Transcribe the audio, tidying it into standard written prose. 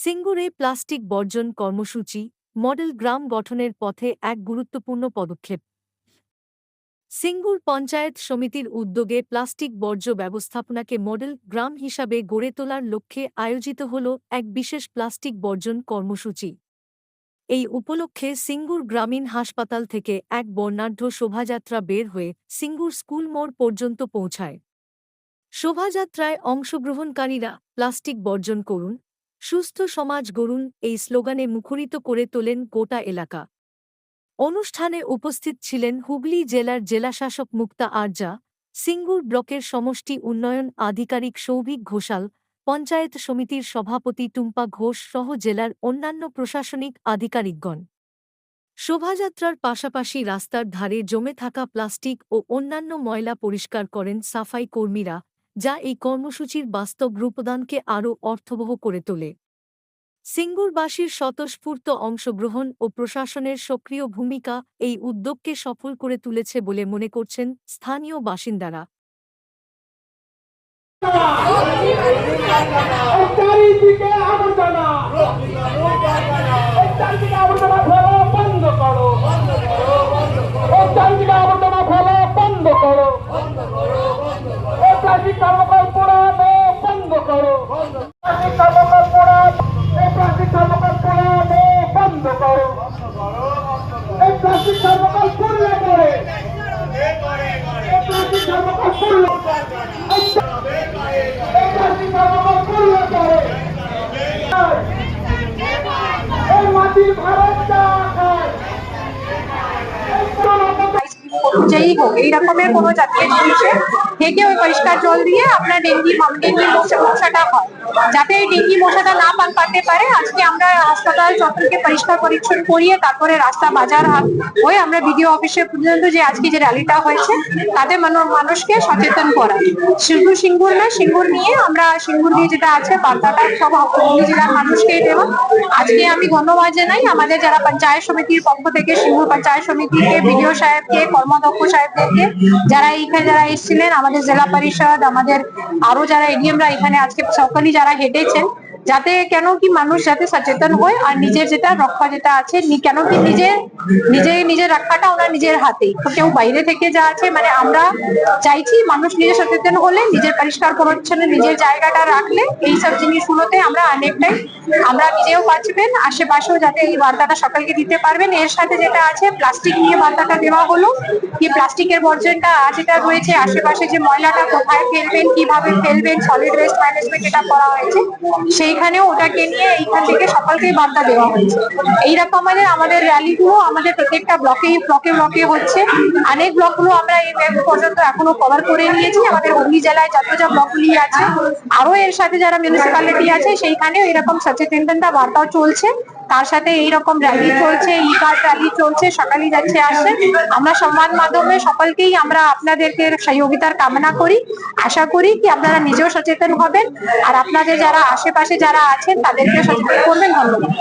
সিঙ্গুরে plastic বর্জন কর্মসূচি model গ্রাম গঠনের পথে এক গুরুত্বপূর্ণ পদক্ষেপ। সিঙ্গুর পঞ্চায়েত সমিতির উদ্যোগে প্লাস্টিক বর্জ্য ব্যবস্থাপনাকে মডেল গ্রাম হিসাবে গড়ে তোলার লক্ষ্যে আয়োজিত হল এক বিশেষ প্লাস্টিক বর্জন কর্মসূচি। এই উপলক্ষে সিঙ্গুর গ্রামীণ হাসপাতাল থেকে এক বর্ণাঢ্য শোভাযাত্রা বের হয়ে সিঙ্গুর স্কুল মোড় পর্যন্ত পৌঁছায়। শোভাযাত্রায় অংশগ্রহণকারীরা প্লাস্টিক বর্জন করুন, সুস্থ সমাজ গড়ুন এই স্লোগানে মুখরিত করে তোলেন গোটা এলাকা। অনুষ্ঠানে উপস্থিত ছিলেন হুগলি জেলার জেলাশাসক মুক্তা আরজা, সিঙ্গুর ব্লকের সমষ্টি উন্নয়ন আধিকারিক সৌভিক ঘোষাল, পঞ্চায়েত সমিতির সভাপতি টুম্পা ঘোষ সহ জেলার অন্যান্য প্রশাসনিক আধিকারিকগণ। শোভাযাত্রার পাশাপাশি রাস্তার ধারে জমে থাকা প্লাস্টিক ও অন্যান্য ময়লা পরিষ্কার করেন সাফাই কর্মীরা, যা এই কর্মসূচির বাস্তব রূপদানকে আরও অর্থবহ করে তোলে। সিঙ্গুরবাসীর স্বতঃস্ফূর্ত অংশগ্রহণ ও প্রশাসনের সক্রিয় ভূমিকা এই উদ্যোগকে সফল করে তুলেছে বলে মনে করছেন স্থানীয় বাসিন্দারা। যেই হোক এই রকমের কোনো জাতীয় জিনিসে থেকে ওই পরিষ্কার জল দিয়ে আপনার ডেঙ্গি মশাটা হয়, যাতে এই ডেঙ্গি মশাটা না পাতে পারে। আজকে আমরা হাসপাতাল চত্বরকে পরিষ্কার পরিচ্ছন্ন করিয়ে তারপরে রাস্তা বাজার হয়ে আমরা বিডিও অফিসে পর্যন্ত যে আজকে যে র্যালিটা হয়েছে তাতে মানুষকে সচেতন করা। শুধু সিঙ্গুর না, সিঙ্গুর নিয়ে আমরা সিঙ্গুর নিয়ে যেটা আছে বার্তাটা সব হুগলি জেলার মানুষকে দেওয়া। আজকে আমি ধন্যবাদ জানাই আমাদের যারা পঞ্চায়েত সমিতির পক্ষ থেকে সিঙ্গুর পঞ্চায়েত সমিতিকে, বিডিও সাহেবকে, কর্মাধ্যক্ষ সাহেবদেরকে, যারা এইখানে যারা এসেছিলেন, আমাদের জেলা পরিষদ, আমাদের আরো যারা এডিএমরা এখানে আজকে সকলেই যারা হেঁটেছেন, যাতে কেন কি মানুষ যাতে সচেতন হয় আর নিজের যেটা রক্ষা যেটা আছে কেন কি নিজের রক্ষাটা ওনার নিজের হাতেই, কেউ বাইরে থেকে যা আছে মানে আমরা চাইছি মানুষ নিজে সচেতন হলে, নিজের পরিষ্কার পরিচ্ছন্ন নিজের জায়গাটা রাখলে এইসব জিনিসগুলোতে আমরা অনেকটাই আমরা নিজেও বাঁচবেন, আশেপাশেও যাতে এই বার্তাটা সকলকে দিতে পারবেন। এর সাথে যেটা আছে প্লাস্টিক নিয়ে বার্তাটা দেওয়া হলো, কি প্লাস্টিকের বর্জনটা যেটা রয়েছে আশেপাশে যে ময়লাটা কোথায় ফেলবেন, কিভাবে ফেলবেন, সলিড ওয়েস্ট ম্যানেজমেন্ট যেটা করা হয়েছে সেইখানেও ওটাকে নিয়ে এইখান থেকে সকলকেই বার্তা দেওয়া হয়েছে। এইরকম আমাদের র্যালিগুলো আমাদের প্রত্যেকটা ব্লকে হচ্ছে। অনেক ব্লকগুলো আমরা এই পর্যন্ত এখনো কভার করে নিয়েছি। আমাদের হুগলি জেলায় যত যা ব্লকগুলি আছে, আরো এর সাথে যারা মিউনিসিপ্যালিটি আছে সেইখানেও এরকম সচেতনতা বার্তাও চলছে। তার সাথে এইরকম র্যালি চলছে, ই কার্ড র্যালি চলছে, সকালেই যাচ্ছে আসছে। আমরা সংবাদ মাধ্যমে সকলকেই আমরা আপনাদেরকে সহযোগিতার কামনা করি, আশা করি কি আপনারা নিজেও সচেতন হবেন আর আপনাদের যারা আশেপাশে যারা আছেন তাদেরকে সচেতন করবেন। ধন্যবাদ।